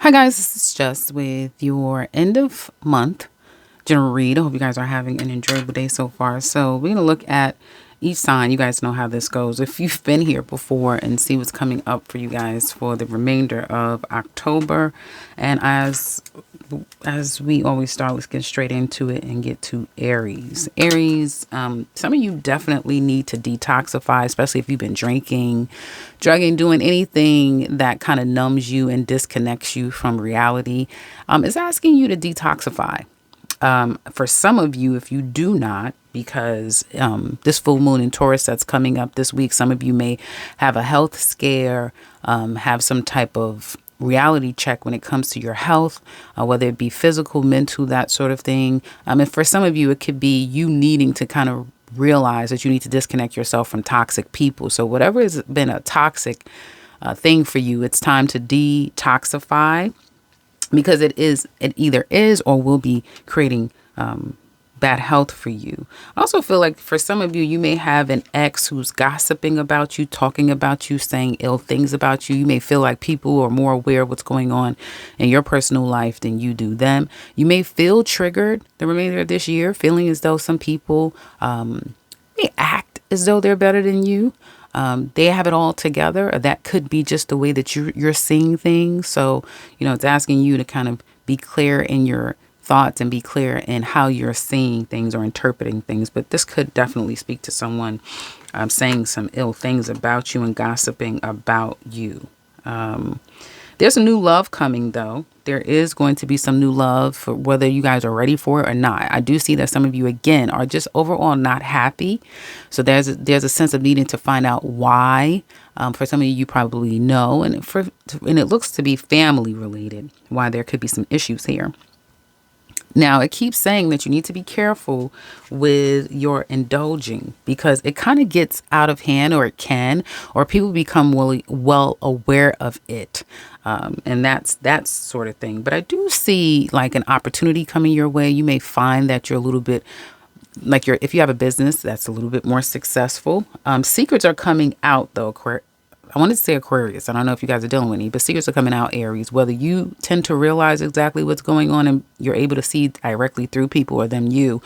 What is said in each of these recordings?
Hi guys, this is Just with your end of month general read. I hope you guys are having an enjoyable day so far. So we're going to look at each sign. You guys know how this goes. If you've been here before, and see what's coming up for you guys for the remainder of October. And as we always start, let's get straight into it and get to Aries. Aries, some of you definitely need to detoxify, especially if you've been drinking, drugging, doing anything that kind of numbs you and disconnects you from reality. It's asking you to detoxify. For some of you, if you do not, because this full moon in Taurus that's coming up this week, some of you may have a health scare, have some type of reality check when it comes to your health, whether it be physical, mental, that sort of thing. And for some of you, it could be you needing to kind of realize that you need to disconnect yourself from toxic people. So whatever has been a toxic thing for you, it's time to detoxify, because it either is or will be creating bad health for you. I also feel like for some of you, you may have an ex who's gossiping about you, talking about you, saying ill things about you. You may feel like people are more aware of what's going on in your personal life than you do them. You may feel triggered the remainder of this year, feeling as though some people may act as though they're better than you. They have it all together. Or that could be just the way that you're seeing things. So, it's asking you to kind of be clear in your thoughts and be clear in how you're seeing things or interpreting things. But this could definitely speak to someone saying some ill things about you and gossiping about you. There's a new love coming, though. There is going to be some new love, for whether you guys are ready for it or not. I do see that some of you, again, are just overall not happy. So there's a sense of needing to find out why. For some of you, you probably know, and it looks to be family related, why there could be some issues here. Now, it keeps saying that you need to be careful with your indulging, because it kind of gets out of hand, or it can, or people become well aware of it. And that's that sort of thing. But I do see like an opportunity coming your way. You may find that you're a little bit like if you have a business that's a little bit more successful. Secrets are coming out, though. I wanted to say Aquarius. I don't know if you guys are dealing with any, but secrets are coming out, Aries. Whether you tend to realize exactly what's going on and you're able to see directly through people or them you,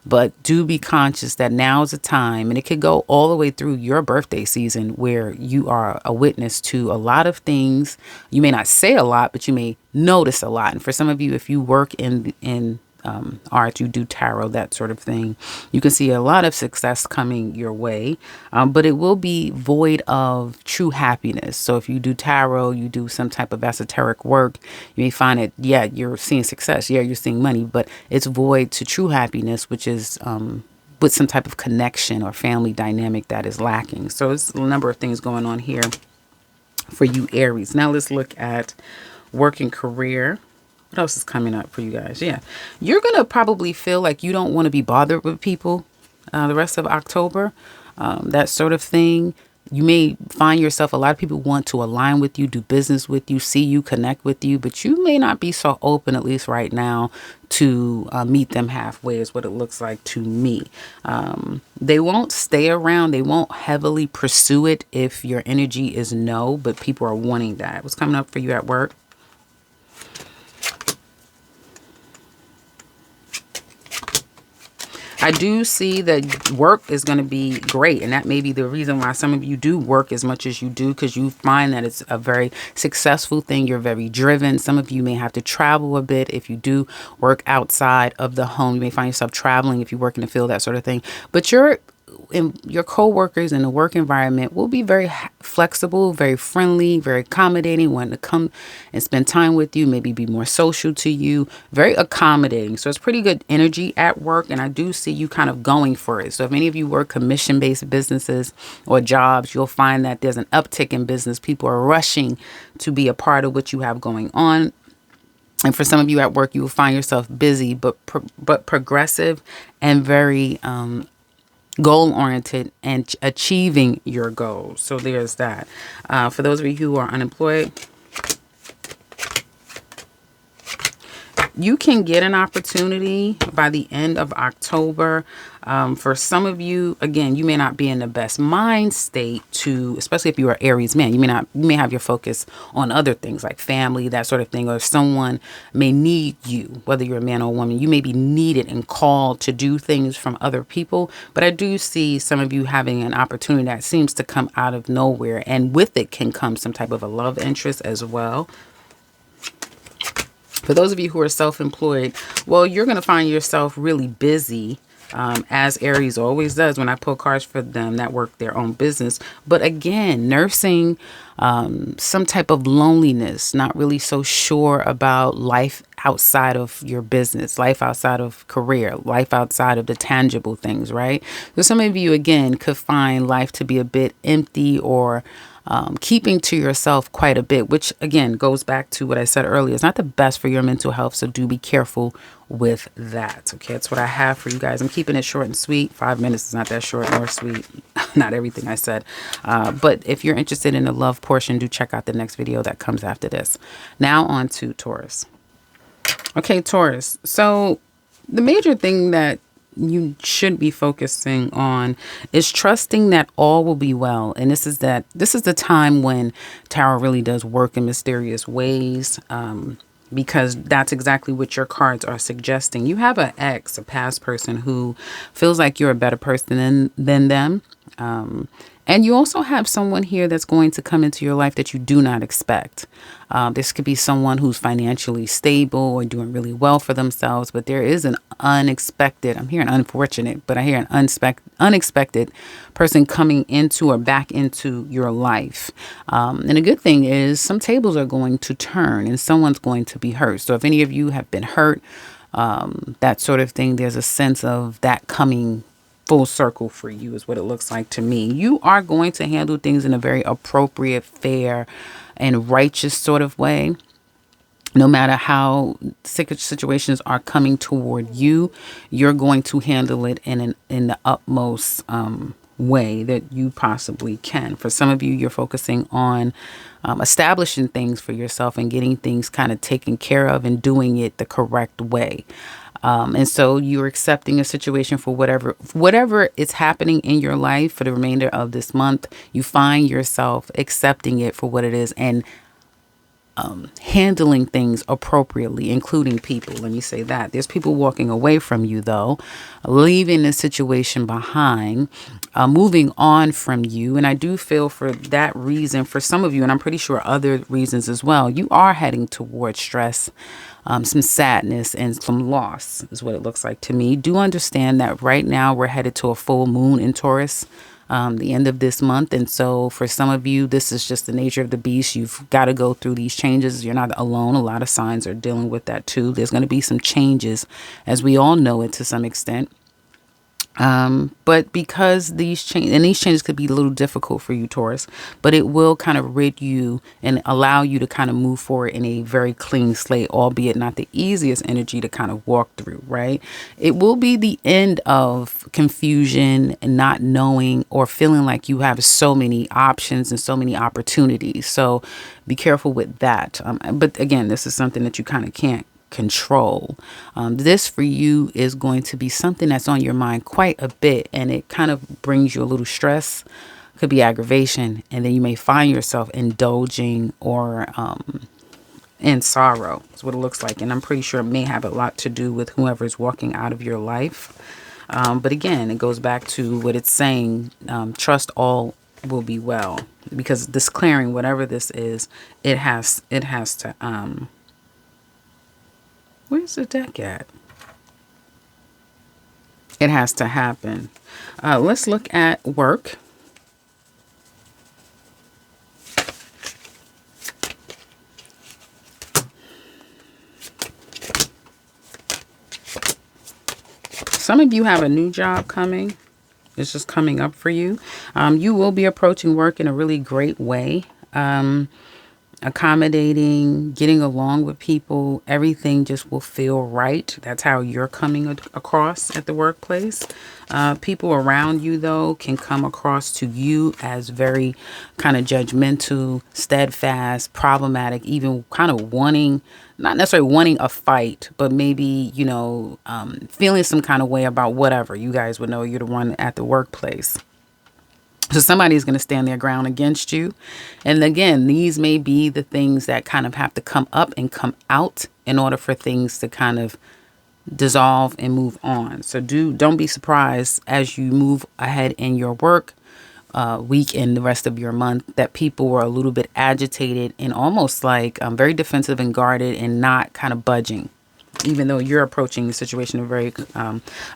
but do be conscious that now is the time, and it could go all the way through your birthday season, where you are a witness to a lot of things. You may not say a lot, but you may notice a lot. And for some of you, if you work in art, you do tarot, that sort of thing, you can see a lot of success coming your way, but it will be void of true happiness. So if you do tarot, you do some type of esoteric work, you may find it, yeah, you're seeing success, yeah, you're seeing money, but it's void to true happiness, which is with some type of connection or family dynamic that is lacking. So it's a number of things going on here for you, Aries. Now let's look at work and career. What else is coming up for you guys? Yeah, you're going to probably feel like you don't want to be bothered with people the rest of October, that sort of thing. You may find yourself, a lot of people want to align with you, do business with you, see you, connect with you, but you may not be so open, at least right now, to meet them halfway, is what it looks like to me. They won't stay around. They won't heavily pursue it if your energy is no, but people are wanting that. What's coming up for you at work? I do see that work is going to be great, and that may be the reason why some of you do work as much as you do, because you find that it's a very successful thing. You're very driven. Some of you may have to travel a bit if you do work outside of the home. You may find yourself traveling if you work in the field, that sort of thing. But your co-workers in the work environment will be very flexible, very friendly, very accommodating, wanting to come and spend time with you, maybe be more social to you, very accommodating. So it's pretty good energy at work, and I do see you kind of going for it. So if any of you work commission-based businesses or jobs, you'll find that there's an uptick in business. People are rushing to be a part of what you have going on. And for some of you at work, you will find yourself busy, but progressive and very goal-oriented and achieving your goals. So there's that. For those of you who are unemployed, you can get an opportunity by the end of October. For some of you, again, you may not be in the best mind state to, especially if you are Aries man, you may have your focus on other things like family, that sort of thing, or someone may need you, whether you're a man or a woman, you may be needed and called to do things from other people. But I do see some of you having an opportunity that seems to come out of nowhere, and with it can come some type of a love interest as well. For those of you who are self-employed, well, you're going to find yourself really busy, as Aries always does when I pull cards for them that work their own business. But again, nursing some type of loneliness, not really so sure about life outside of your business, life outside of career, life outside of the tangible things, right? So some of you, again, could find life to be a bit empty or keeping to yourself quite a bit, which again goes back to what I said earlier. It's not the best for your mental health, so do be careful with that. Okay, that's what I have for you guys. I'm keeping it short and sweet. 5 minutes is not that short nor sweet. Not everything I said. But if you're interested in the love portion, do check out the next video that comes after this. Now on to Taurus. Okay, Taurus. So the major thing that you should be focusing on is trusting that all will be well. And this is the time when tarot really does work in mysterious ways, because that's exactly what your cards are suggesting. You have an ex, a past person who feels like you're a better person than them. And you also have someone here that's going to come into your life that you do not expect. This could be someone who's financially stable or doing really well for themselves, but there is an unexpected, I'm hearing unfortunate, but I hear an unexpected person coming into or back into your life. And a good thing is some tables are going to turn and someone's going to be hurt. So if any of you have been hurt, that sort of thing, there's a sense of that coming full circle for you is what it looks like to me. You are going to handle things in a very appropriate, fair, and righteous sort of way. No matter how situations are coming toward you, you're going to handle it in the utmost way that you possibly can. For some of you, you're focusing on establishing things for yourself and getting things kind of taken care of and doing it the correct way. And so you're accepting a situation for whatever is happening in your life for the remainder of this month. You find yourself accepting it for what it is and handling things appropriately, including people. Let me say that. There's people walking away from you, though, leaving the situation behind, moving on from you. And I do feel for that reason, for some of you, and I'm pretty sure other reasons as well, you are heading towards stress, some sadness, and some loss is what it looks like to me. Do understand that right now we're headed to a full moon in Taurus, the end of this month. And so for some of you, this is just the nature of the beast. You've got to go through these changes. You're not alone. A lot of signs are dealing with that too. There's going to be some changes, as we all know it to some extent. But because these changes could be a little difficult for you, Taurus, but it will kind of rid you and allow you to kind of move forward in a very clean slate, albeit not the easiest energy to kind of walk through, right? It will be the end of confusion and not knowing or feeling like you have so many options and so many opportunities. So be careful with that. But again, this is something that you kind of can't control. This for you is going to be something that's on your mind quite a bit, and it kind of brings you a little stress, could be aggravation, and then you may find yourself indulging or in sorrow is what it looks like. And I'm pretty sure it may have a lot to do with whoever's walking out of your life. But again, it goes back to what it's saying, trust all will be well, because this clearing, whatever this is, it has to where's the deck at? It has to happen. Let's look at work. Some of you have a new job coming. It's just coming up for you. You will be approaching work in a really great way. accommodating, getting along with people. Everything just will feel right. That's how you're coming across at the workplace. People around you, though, can come across to you as very kind of judgmental, steadfast, problematic, even kind of wanting, not necessarily wanting a fight, but maybe, feeling some kind of way about whatever. You guys would know you're the one at the workplace. So somebody's going to stand their ground against you. And again, these may be the things that kind of have to come up and come out in order for things to kind of dissolve and move on. So don't be surprised as you move ahead in your work week and the rest of your month that people were a little bit agitated and almost like very defensive and guarded and not kind of budging, even though you're approaching the situation in a very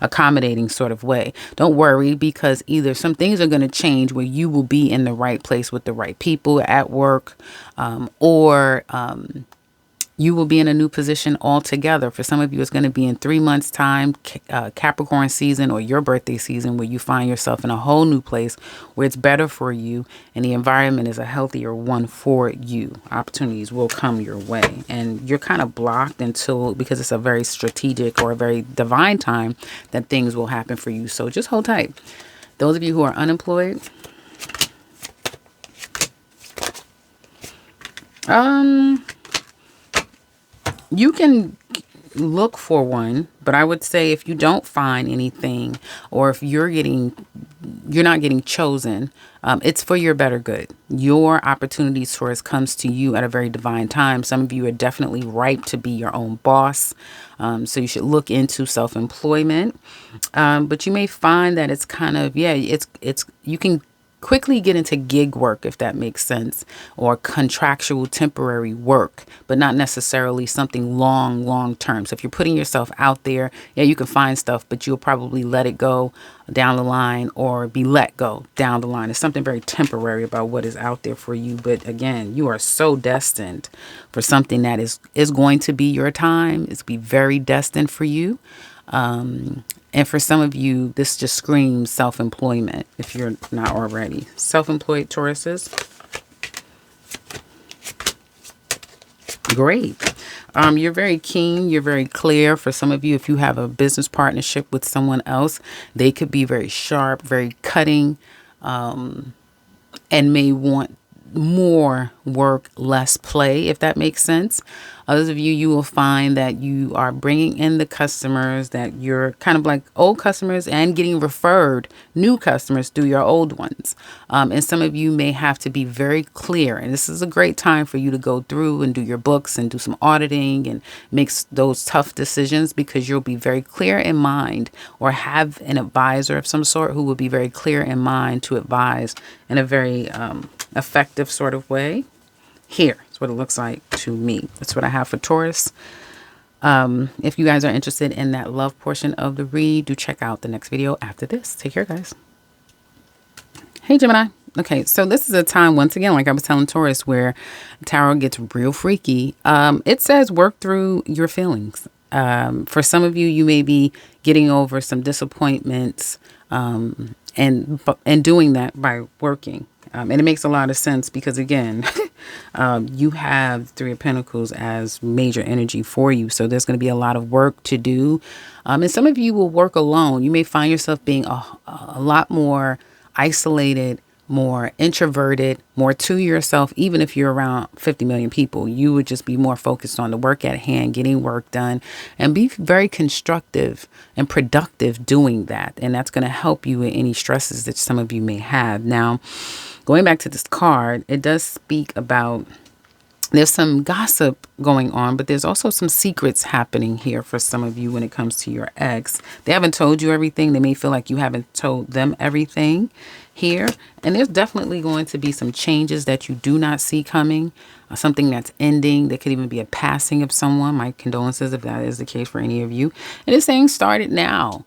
accommodating sort of way. Don't worry, because either some things are going to change where you will be in the right place with the right people at work, or you will be in a new position altogether. For some of you, it's going to be in 3 months' time, Capricorn season or your birthday season, where you find yourself in a whole new place where it's better for you and the environment is a healthier one for you. Opportunities will come your way, and you're kind of blocked until, because it's a very strategic or a very divine time that things will happen for you. So just hold tight. Those of you who are unemployed, you can look for one, but I would say if you don't find anything, or if you're not getting chosen, it's for your better good. Your opportunity source comes to you at a very divine time. Some of you are definitely ripe to be your own boss. So you should look into self-employment. But you may find that it's kind of, you can quickly get into gig work, if that makes sense, or contractual temporary work, but not necessarily something long term. So if you're putting yourself out there, you can find stuff, but you'll probably let it go down the line or be let go down the line. It's something very temporary about what is out there for you. But again, you are so destined for something that is going to be your time. It's be very destined for you. And for some of you, this just screams self-employment if you're not already. Self-employed Tauruses. Great. You're very keen. You're very clear. For some of you, if you have a business partnership with someone else, they could be very sharp, very cutting, and may want more work, less play, if that makes sense. Others of you will find that you are bringing in the customers, that you're kind of like old customers and getting referred new customers through your old ones. And some of you may have to be very clear. And this is a great time for you to go through and do your books and do some auditing and make those tough decisions, because you'll be very clear in mind, or have an advisor of some sort who will be very clear in mind to advise in a very effective sort of way. Here is what it looks like to me. That's what I have for Taurus. If you guys are interested in that love portion of the read, do check out the next video after this. Take care, guys. Hey, Gemini. Okay, so this is a time, once again, like I was telling Taurus, where tarot gets real freaky. It says work through your feelings. For some of you, you may be getting over some disappointments and doing that by working. And it makes a lot of sense because, again, you have Three of Pentacles as major energy for you. So there's going to be a lot of work to do. And some of you will work alone. You may find yourself being a lot more isolated, more introverted, more to yourself. Even if you're around 50 million people, you would just be more focused on the work at hand, getting work done, and be very constructive and productive doing that. And that's going to help you with any stresses that some of you may have. Now, going back to this card, it does speak about, there's some gossip going on, but there's also some secrets happening here for some of you when it comes to your ex. They haven't told you everything. They may feel like you haven't told them everything here. And there's definitely going to be some changes that you do not see coming, something that's ending. There could even be a passing of someone. My condolences if that is the case for any of you. And it's saying start it now.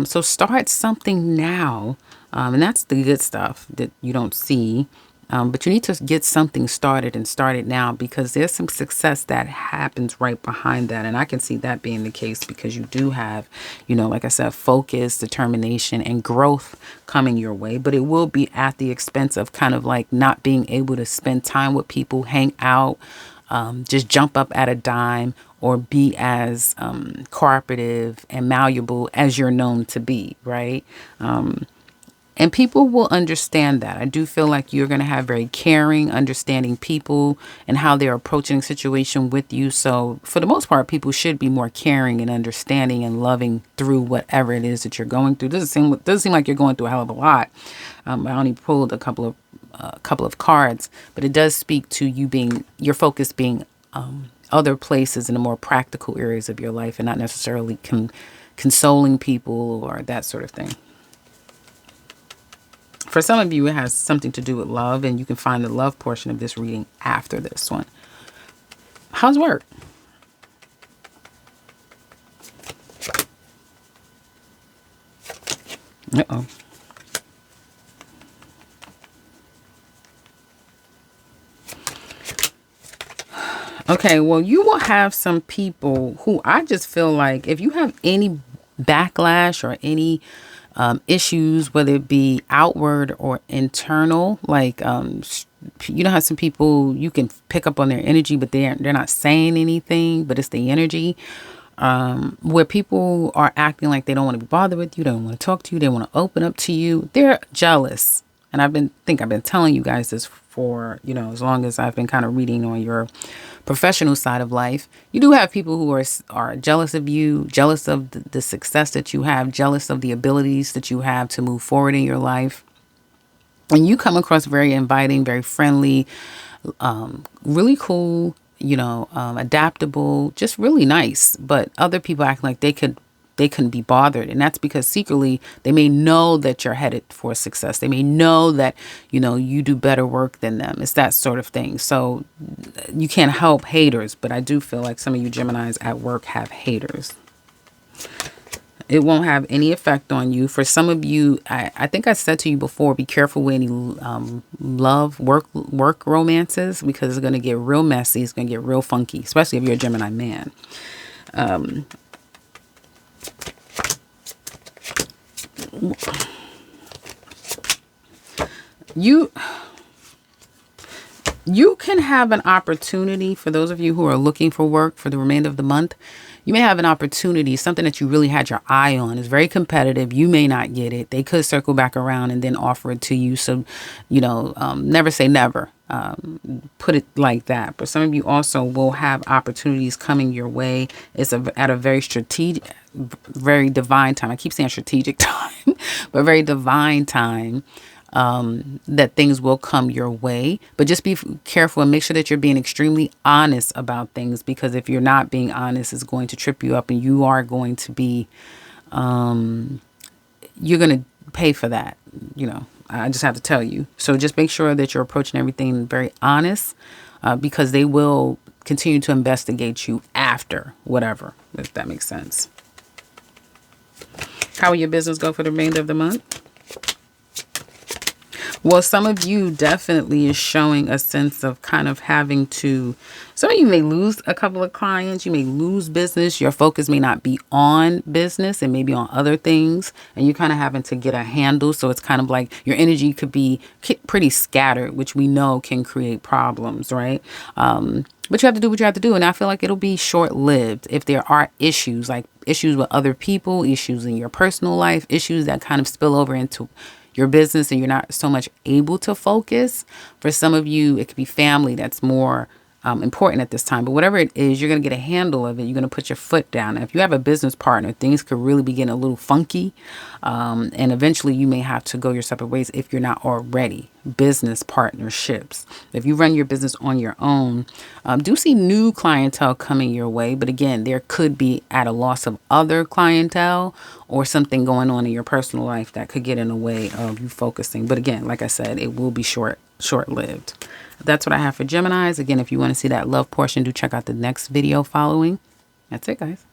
So start something now. And that's the good stuff that you don't see But you need to get something started and start it now, because there's some success that happens right behind that. And I can see that being the case because you do have, like I said, focus, determination, and growth coming your way. But it will be at the expense of kind of like not being able to spend time with people, hang out, just jump up at a dime, or be as cooperative and malleable as you're known to be, right? And people will understand that. I do feel like you're going to have very caring, understanding people and how they're approaching a situation with you. So for the most part, people should be more caring and understanding and loving through whatever it is that you're going through. Doesn't seem like you're going through a hell of a lot. I only pulled a couple of cards, but it does speak to your focus being other places in the more practical areas of your life, and not necessarily consoling people or that sort of thing. For some of you, it has something to do with love, and you can find the love portion of this reading after this one. How's work? Uh-oh. Okay, well, you will have some people who I just feel like if you have any backlash or any issues, whether it be outward or internal, like how some people you can pick up on their energy, but they're not saying anything, but it's the energy. Where people are acting like they don't want to be bothered with you, they don't want to talk to you, they want to open up to you. They're jealous. And I've been telling you guys this for, as long as I've been kind of reading on your professional side of life. You do have people who are jealous of you, jealous of the success that you have, jealous of the abilities that you have to move forward in your life. And you come across very inviting, very friendly, really cool, adaptable, just really nice. But other people act like they couldn't be bothered. And that's because secretly they may know that you're headed for success. They may know that, you do better work than them. It's that sort of thing. So you can't help haters, but I do feel like some of you Geminis at work have haters. It won't have any effect on you. For some of you, I think I said to you before, be careful with any work romances, because it's going to get real messy. It's going to get real funky, especially if you're a Gemini man. You can have an opportunity, for those of you who are looking for work for the remainder of the month. You may have an opportunity, something that you really had your eye on. Is very competitive. You may not get it. They could circle back around and then offer it to you. So, never say never. Put it like that. But some of you also will have opportunities coming your way. It's at a very strategic, very divine time. I keep saying strategic time, but very divine time. That things will come your way, but just be careful and make sure that you're being extremely honest about things, because if you're not being honest, it's going to trip you up, and you are going to be, you're going to pay for that. I just have to tell you. So just make sure that you're approaching everything very honest, because they will continue to investigate you after whatever, if that makes sense. How will your business go for the remainder of the month? Well, some of you definitely is showing a sense of kind of having to, some of you may lose a couple of clients, you may lose business, your focus may not be on business and maybe on other things, and you're kind of having to get a handle. So it's kind of like your energy could be pretty scattered, which we know can create problems, right? But you have to do what you have to do. And I feel like it'll be short-lived if there are issues, like issues with other people, issues in your personal life, issues that kind of spill over into your business and you're not so much able to focus. For some of you, it could be family that's more important at this time. But whatever it is, you're going to get a handle of it. You're going to put your foot down. And if you have a business partner, things could really be getting a little funky. And eventually you may have to go your separate ways if you're not already. Business partnerships. If you run your business on your own, do see new clientele coming your way. But again, there could be at a loss of other clientele or something going on in your personal life that could get in the way of you focusing. But again, like I said, it will be short-lived. That's what I have for Geminis. Again, if you want to see that love portion, do check out the next video following. That's it, guys.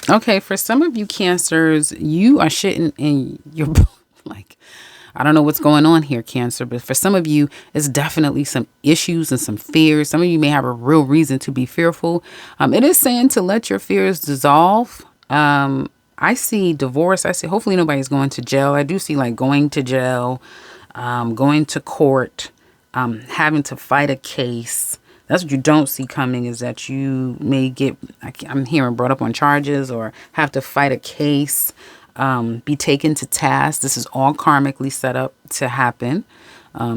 Okay, for some of you Cancers, you are shitting in your like I don't know what's going on here, Cancer, but for some of you, it's definitely some issues and some fears. Some of you may have a real reason to be fearful. It is saying to let your fears dissolve. I see divorce. I see hopefully nobody's going to jail. I do see like going to jail, going to court, having to fight a case. That's what you don't see coming, is that you may get, I'm hearing, brought up on charges or have to fight a case, be taken to task. This is all karmically set up to happen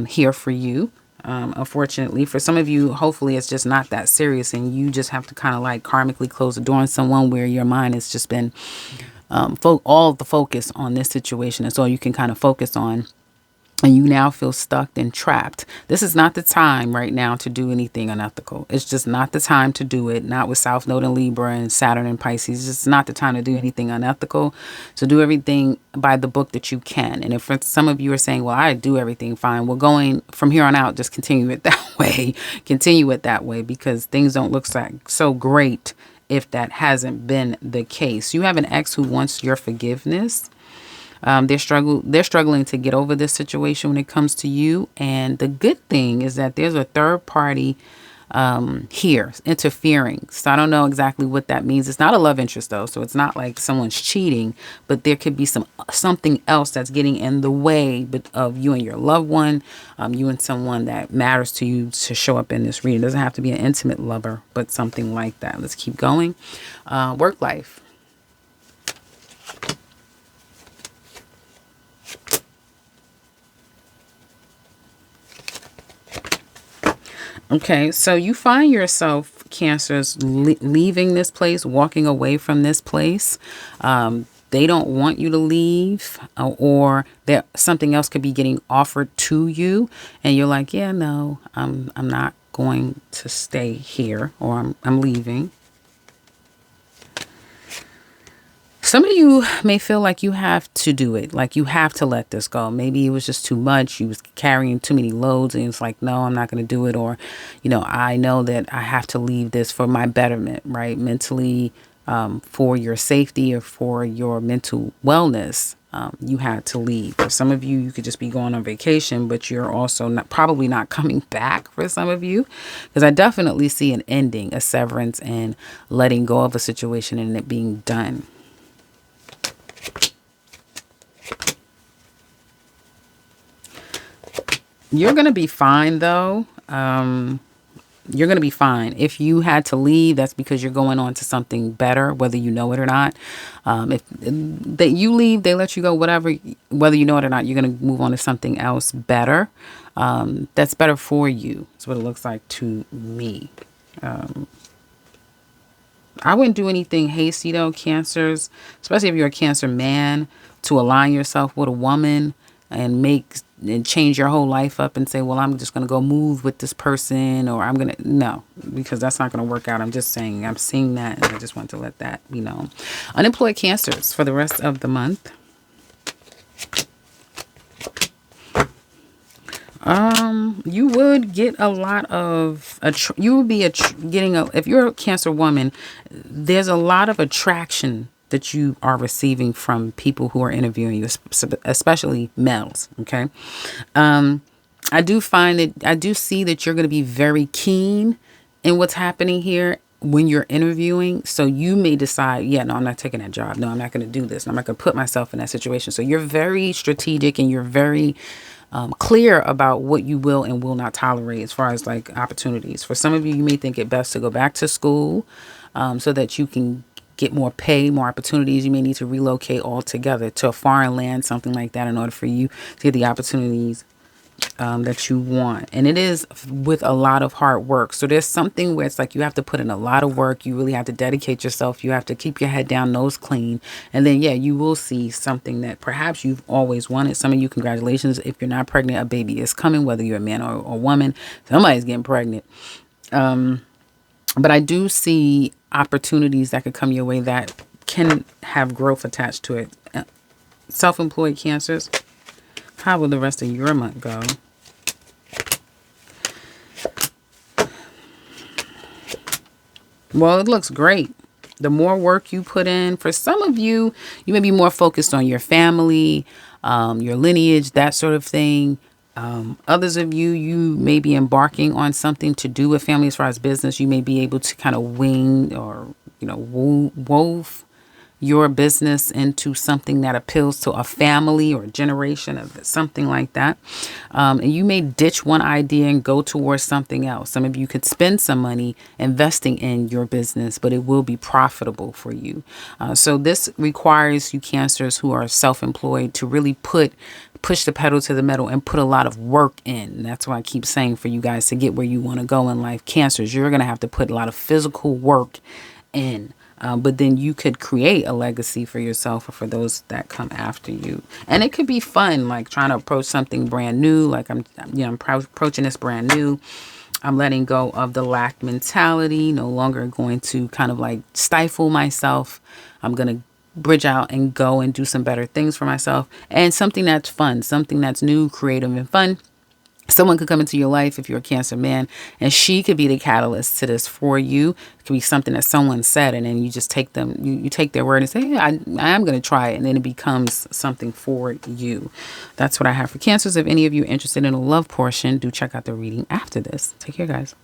here for you. Unfortunately, for some of you, hopefully it's just not that serious and you just have to kind of like karmically close the door on someone where your mind has just been all the focus on this situation. That's all you can kind of focus on. And you now feel stuck and trapped. This is not the time right now to do anything unethical. It's just not the time to do it. Not with South Node and Libra and Saturn and Pisces. It's just not the time to do anything unethical. So do everything by the book that you can. And if some of you are saying, well, I do everything fine. Well, going from here on out, just continue it that way. Continue it that way, because things don't look so great if that hasn't been the case. You have an ex who wants your forgiveness. They're struggling to get over this situation when it comes to you. And the good thing is that there's a third party here interfering. So I don't know exactly what that means. It's not a love interest though. So it's not like someone's cheating, but there could be something else that's getting in the way of you and your loved one, you and someone that matters to you to show up in this reading. It doesn't have to be an intimate lover, but something like that. Let's keep going. Work life. Okay, so you find yourself, Cancers, leaving this place, walking away from this place. They don't want you to leave, or that something else could be getting offered to you, and you're like, yeah, no, I'm not going to stay here, or I'm leaving. Some of you may feel like you have to do it, like you have to let this go. Maybe it was just too much. You was carrying too many loads and it's like, no, I'm not going to do it. Or, I know that I have to leave this for my betterment, right? Mentally, for your safety or for your mental wellness. You had to leave. For some of you, you could just be going on vacation, but you're also probably not coming back for some of you, because I definitely see an ending, a severance, and letting go of a situation and it being done. You're going to be fine, though. You're going to be fine. If you had to leave, that's because you're going on to something better, whether you know it or not. If you leave, they let you go, whatever, whether you know it or not, you're going to move on to something else better. That's better for you. That's what it looks like to me. I wouldn't do anything hasty, though, Cancers, especially if you're a Cancer man, to align yourself with a woman and change your whole life up and say, well, I'm just going to go move with this person, or no, because that's not going to work out. I'm just saying, I'm seeing that, and I just want to let that be known. Unemployed Cancers for the rest of the month. You would get a lot of, you would be if you're a Cancer woman, there's a lot of attraction that you are receiving from people who are interviewing you, especially males. Okay. I do see that you're going to be very keen in what's happening here when you're interviewing. So you may decide, yeah, no, I'm not taking that job. No, I'm not going to do this. I'm not going to put myself in that situation. So you're very strategic and you're very clear about what you will and will not tolerate as far as like opportunities. For some of you, you may think it best to go back to school so that you can get more pay, more opportunities. You may need to relocate altogether to a foreign land, something like that, in order for you to get the opportunities that you want. And it is with a lot of hard work. So there's something where it's like you have to put in a lot of work. You really have to dedicate yourself. You have to keep your head down, nose clean. And then, yeah, you will see something that perhaps you've always wanted. Some of you, congratulations. If you're not pregnant, a baby is coming, whether you're a man or a woman. Somebody's getting pregnant. But I do see opportunities that could come your way that can have growth attached to it. Self-employed Cancers, how will the rest of your month go? Well, it looks great. The more work you put in, for some of you, you may be more focused on your family, your lineage, that sort of thing. Others of you, you may be embarking on something to do with family as far as business. You may be able to kind of wing or, wove your business into something that appeals to a family or a generation of something like that. And you may ditch one idea and go towards something else. Some of you could spend some money investing in your business, but it will be profitable for you. So this requires you Cancers who are self-employed to really push the pedal to the metal and put a lot of work in. That's why I keep saying for you guys to get where you want to go in life, Cancers, you're going to have to put a lot of physical work in. But then you could create a legacy for yourself or for those that come after you. And it could be fun, like trying to approach something brand new. Like I'm approaching this brand new. I'm letting go of the lack mentality, no longer going to kind of like stifle myself. I'm going to bridge out and go and do some better things for myself. And something that's fun, something that's new, creative, and fun. Someone could come into your life if you're a Cancer man, and she could be the catalyst to this for you. It could be something that someone said, and then you just take them, you take their word and say, hey, I am going to try it. And then it becomes something for you. That's what I have for Cancers. If any of you are interested in a love portion, do check out the reading after this. Take care, guys.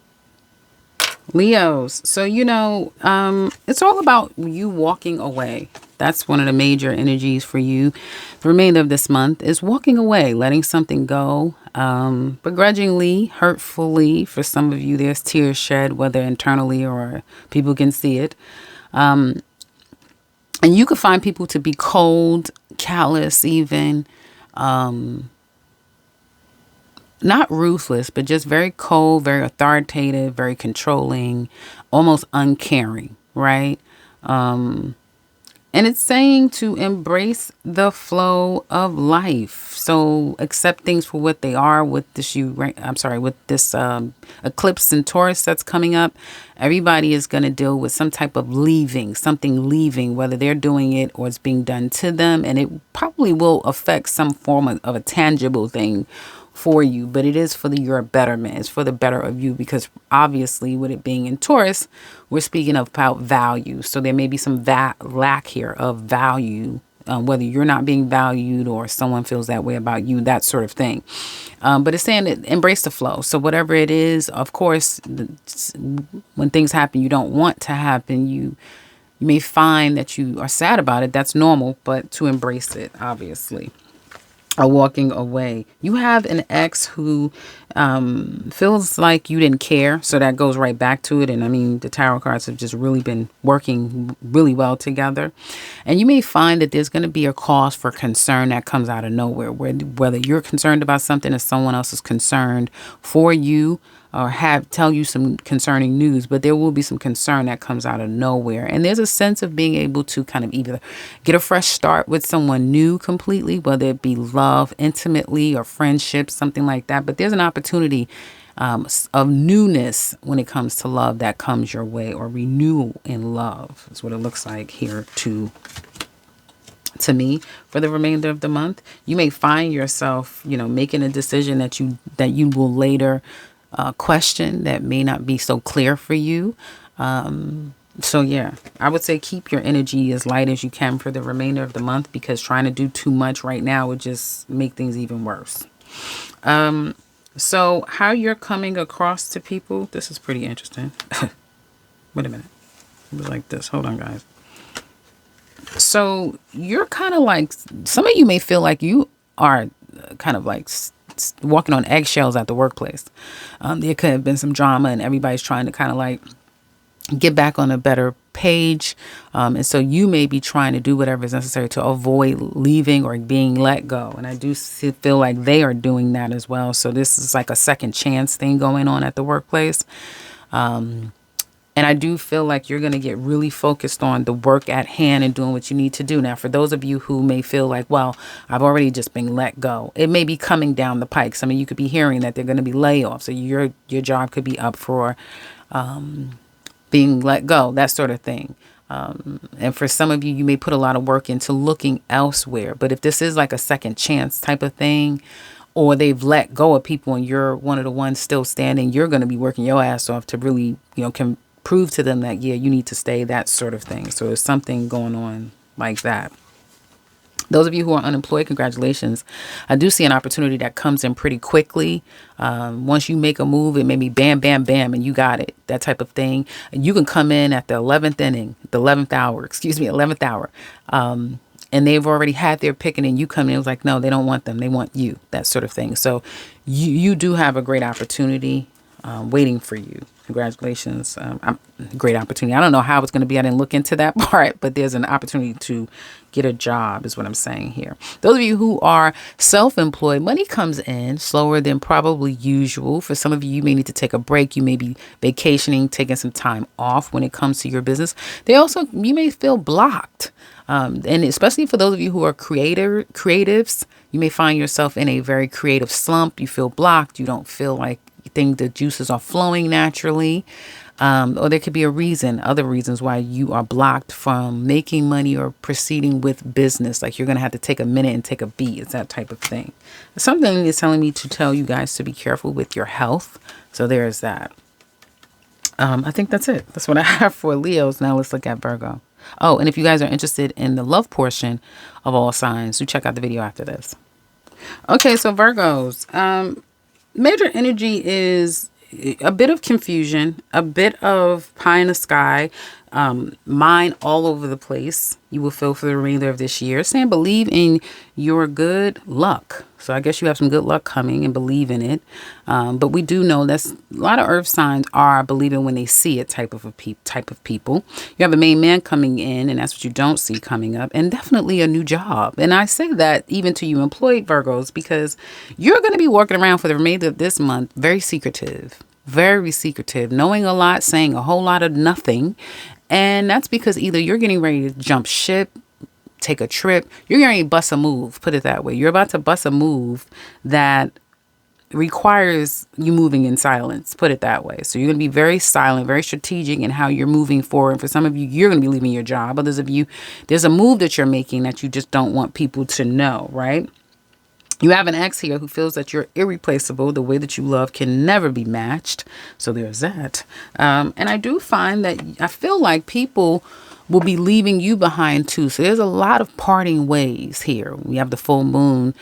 Leos. So, it's all about you walking away. That's one of the major energies for you. The remainder of this month is walking away, letting something go. Begrudgingly, hurtfully, for some of you, there's tears shed, whether internally or people can see it. And you could find people to be cold, callous, even, not ruthless, but just very cold, very authoritative, very controlling, almost uncaring, right? And it's saying to embrace the flow of life. So accept things for what they are with this eclipse in Taurus that's coming up. Everybody is going to deal with some type of something leaving, whether they're doing it or it's being done to them. And it probably will affect some form of a tangible thing for you, but it is for your betterment. It's for the better of you, because obviously with it being in Taurus, we're speaking about value. So there may be some lack here of value, whether you're not being valued or someone feels that way about you, that sort of thing. But it's saying that embrace the flow. So whatever it is, of course, when things happen you don't want to happen, you may find that you are sad about it. That's normal, but to embrace it, obviously. Are walking away. You have an ex who feels like you didn't care. So that goes right back to it. And I mean, the tarot cards have just really been working really well together. And you may find that there's going to be a cause for concern that comes out of nowhere, whether you're concerned about something or someone else is concerned for you, or tell you some concerning news, but there will be some concern that comes out of nowhere. And there's a sense of being able to kind of either get a fresh start with someone new completely, whether it be love, intimately, or friendship, something like that. But there's an opportunity of newness when it comes to love that comes your way, or renewal in love is what it looks like here to me for the remainder of the month. You may find yourself, making a decision that you will later question, that may not be so clear for you. So yeah, I would say keep your energy as light as you can for the remainder of the month, because trying to do too much right now would just make things even worse. So how you're coming across to people, this is pretty interesting. Wait a minute. It was like this. Hold on, guys. So you're kind of like, some of you may feel like you are kind of like walking on eggshells at the workplace. There could have been some drama and everybody's trying to kind of like get back on a better page. And so you may be trying to do whatever is necessary to avoid leaving or being let go. And I do feel like they are doing that as well. So this is like a second chance thing going on at the workplace. And I do feel like you're going to get really focused on the work at hand and doing what you need to do. Now, for those of you who may feel like, well, I've already just been let go, it may be coming down the pike. Some of you could be hearing that they're going to be layoffs, so your job could be up for being let go, that sort of thing. And for some of you, you may put a lot of work into looking elsewhere. But if this is like a second chance type of thing, or they've let go of people and you're one of the ones still standing, you're going to be working your ass off to really, prove to them that, yeah, you need to stay, that sort of thing. So there's something going on like that. Those of you who are unemployed, congratulations. I do see an opportunity that comes in pretty quickly. Once you make a move, it may be bam, bam, bam, and you got it. That type of thing. And you can come in at the 11th inning, the 11th hour, 11th hour. And they've already had their pick, and then you come in, it was like, no, they don't want them. They want you, that sort of thing. So you do have a great opportunity waiting for you. Congratulations. Great opportunity. I don't know how it's going to be. I didn't look into that part, but there's an opportunity to get a job is what I'm saying here. Those of you who are self-employed, money comes in slower than probably usual. For some of you, you may need to take a break. You may be vacationing, taking some time off when it comes to your business. You may feel blocked. And especially for those of you who are creatives, you may find yourself in a very creative slump. You feel blocked. You don't feel like you think the juices are flowing naturally. Or there could be other reasons why you are blocked from making money or proceeding with business. Like you're going to have to take a minute and take a beat. It's that type of thing. Something is telling me to tell you guys to be careful with your health. So there's that. I think that's it. That's what I have for Leos. Now let's look at Virgo. Oh, and if you guys are interested in the love portion of all signs, do check out the video after this. Okay, so Virgos. Major energy is a bit of confusion, a bit of pie in the sky, mind all over the place. You will feel for the remainder of this year. Saying believe in your good luck. So I guess you have some good luck coming and believe in it. But we do know that a lot of earth signs are believing when they see it type of people. You have a main man coming in, and that's what you don't see coming up, and definitely a new job. And I say that even to you employed Virgos, because you're going to be working around for the remainder of this month very secretive, knowing a lot, saying a whole lot of nothing. And that's because either you're getting ready to jump ship, take a trip, you're going to bust a move, put it that way. You're about to bust a move that requires you moving in silence, put it that way. So you're going to be very silent, very strategic in how you're moving forward. For some of you, you're going to be leaving your job. Others of you, there's a move that you're making that you just don't want people to know, right? You have an ex here who feels that you're irreplaceable. The way that you love can never be matched. So there's that. And I do find that I feel like people will be leaving you behind too. So there's a lot of parting ways here. We have the full moon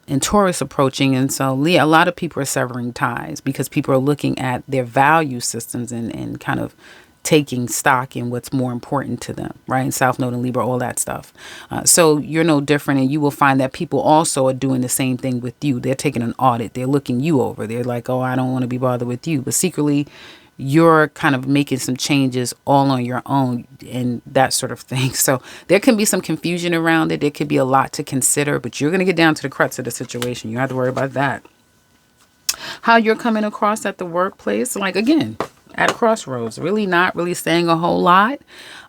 in Taurus approaching. And so a lot of people are severing ties because people are looking at their value systems and kind of taking stock in what's more important to them, right? South Node and Libra, all that stuff. So you're no different, and you will find that people also are doing the same thing with you. They're taking an audit. They're looking you over. They're like, oh, I don't want to be bothered with you. But secretly, you're kind of making some changes all on your own and that sort of thing. So there can be some confusion around it. There could be a lot to consider, but you're going to get down to the crux of the situation. You don't have to worry about that. How you're coming across at the workplace, like, again, at a crossroads, really not really saying a whole lot.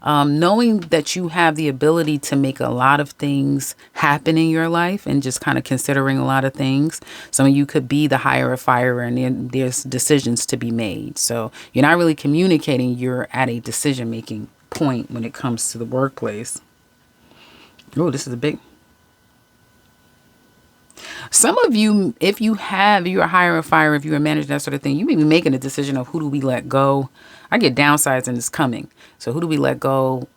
Knowing that you have the ability to make a lot of things happen in your life and just kind of considering a lot of things. Some of you could be the hire or fire, and then there's decisions to be made. So you're not really communicating. You're at a decision-making point when it comes to the workplace. Oh, this is a big... Some of you, if you're a hire or fire, if you're a manager, that sort of thing, you may be making a decision of who do we let go. I get downsides and it's coming. So who do we let go?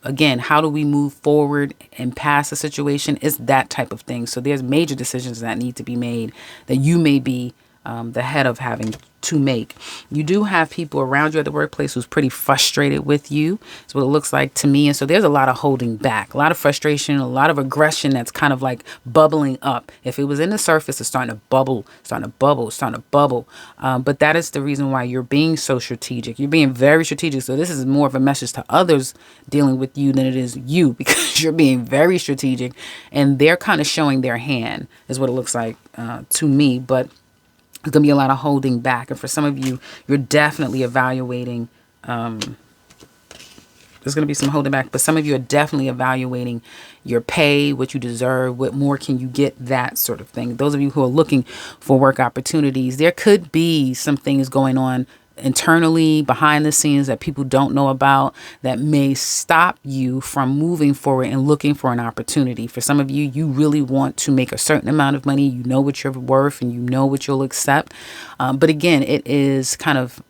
Again, how do we move forward and past the situation? It's that type of thing. So there's major decisions that need to be made that you may be the head of having to make. You do have people around you at the workplace who's pretty frustrated with you. That's what it looks like to me. And so there's a lot of holding back, a lot of frustration, a lot of aggression that's kind of like bubbling up. If it was in the surface, it's starting to bubble. But that is the reason why you're being so strategic. You're being very strategic. So this is more of a message to others dealing with you than it is you, because you're being very strategic and they're kind of showing their hand is what it looks like to me. But there's going to be a lot of holding back. And for some of you, you're definitely evaluating. There's going to be some holding back. But some of you are definitely evaluating your pay, what you deserve, what more can you get, that sort of thing. Those of you who are looking for work opportunities, there could be some things going on internally, behind the scenes that people don't know about that may stop you from moving forward and looking for an opportunity. For some of you, you really want to make a certain amount of money. You know what you're worth and you know what you'll accept. But again, it is kind of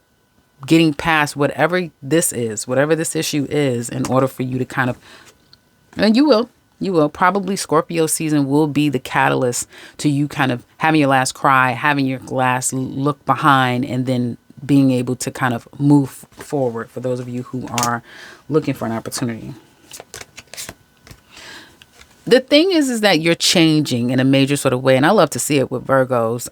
getting past whatever this is, whatever this issue is, in order for you to kind of, and you will probably Scorpio season will be the catalyst to you kind of having your last cry, having your last look behind, and then being able to kind of move forward for those of you who are looking for an opportunity. The thing is that you're changing in a major sort of way. And I love to see it with Virgos.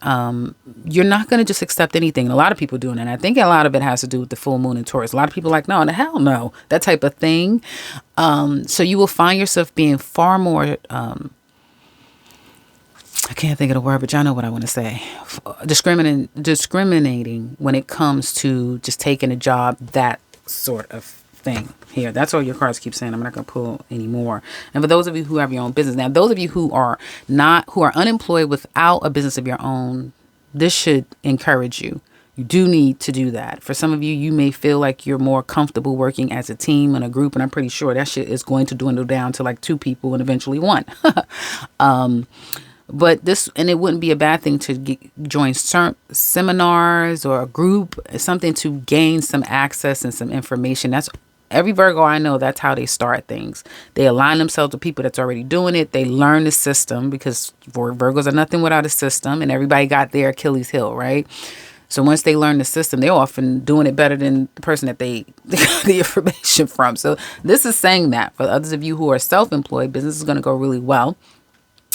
You're not going to just accept anything. And a lot of people do. And I think a lot of it has to do with the full moon in Taurus. A lot of people are like, no, the hell no, that type of thing. So you will find yourself being far more, I can't think of the word, but y'all know what I want to say. Discriminating when it comes to just taking a job, that sort of thing here. That's all your cards keep saying. I'm not going to pull any more. And for those of you who have your own business, now those of you who are unemployed without a business of your own, this should encourage you. You do need to do that. For some of you, you may feel like you're more comfortable working as a team and a group, and I'm pretty sure that shit is going to dwindle down to like 2 people and eventually 1. But this, and it wouldn't be a bad thing to join seminars or a group, something to gain some access and some information. That's every Virgo I know, that's how they start things. They align themselves with people that's already doing it. They learn the system, because Virgos are nothing without a system, and everybody got their Achilles heel, right? So once they learn the system, they're often doing it better than the person that they got the information from. So this is saying that for others of you who are self-employed, business is going to go really well.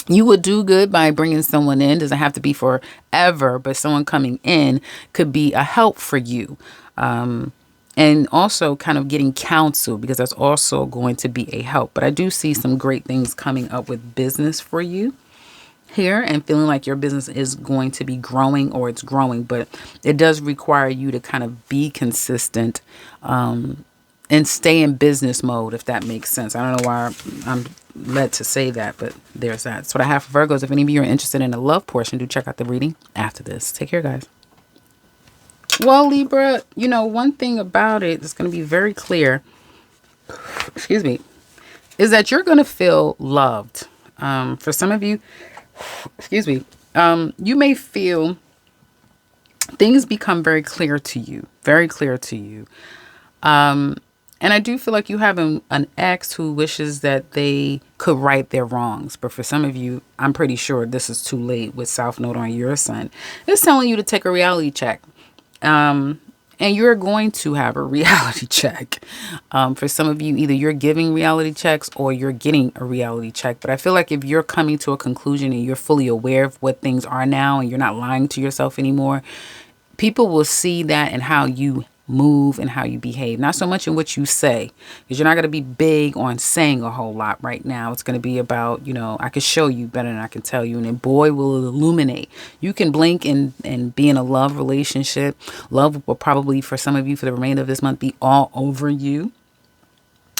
You would do good by bringing someone in. Doesn't have to be forever, but someone coming in could be a help for you. And also kind of getting counsel, because that's also going to be a help. But I do see some great things coming up with business for you here, and feeling like your business is going to be growing, or it's growing. But it does require you to kind of be consistent and stay in business mode, if that makes sense. I don't know why I'm led to say that, but there's that. That's what I have for Virgos. If any of you are interested in the love portion, do check out the reading after this. Take care, guys. Well, Libra, you know, one thing about it that's going to be very clear, excuse me, is that you're going to feel loved. For some of you, excuse me, you may feel things become very clear to you, very clear to you. And I do feel like you have an ex who wishes that they could right their wrongs. But for some of you, I'm pretty sure this is too late with South Node on your sun. It's telling you to take a reality check. And you're going to have a reality check. For some of you, either you're giving reality checks or you're getting a reality check. But I feel like if you're coming to a conclusion and you're fully aware of what things are now, and you're not lying to yourself anymore, people will see that in how you move and how you behave, not so much in what you say, because you're not going to be big on saying a whole lot right now. It's going to be about, you know, I can show you better than I can tell you, and then boy will illuminate. You can blink and be in a love relationship. Love will probably, for some of you, for the remainder of this month, be all over you.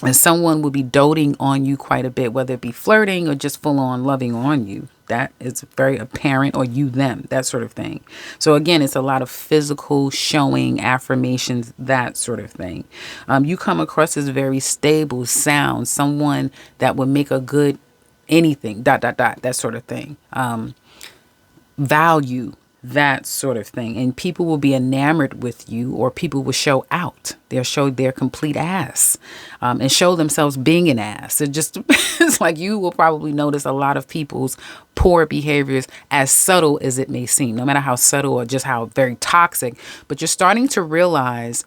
And someone will be doting on you quite a bit, whether it be flirting or just full on loving on you. That is very apparent, or you, them, that sort of thing. So again, it's a lot of physical showing, affirmations, that sort of thing. You come across as very stable, sound, someone that would make a good anything, ... that sort of thing. Value, that sort of thing. And people will be enamored with you, or people will show out. They'll show their complete ass and show themselves being an ass. It just, it's like you will probably notice a lot of people's poor behaviors, as subtle as it may seem, no matter how subtle or just how very toxic. But you're starting to realize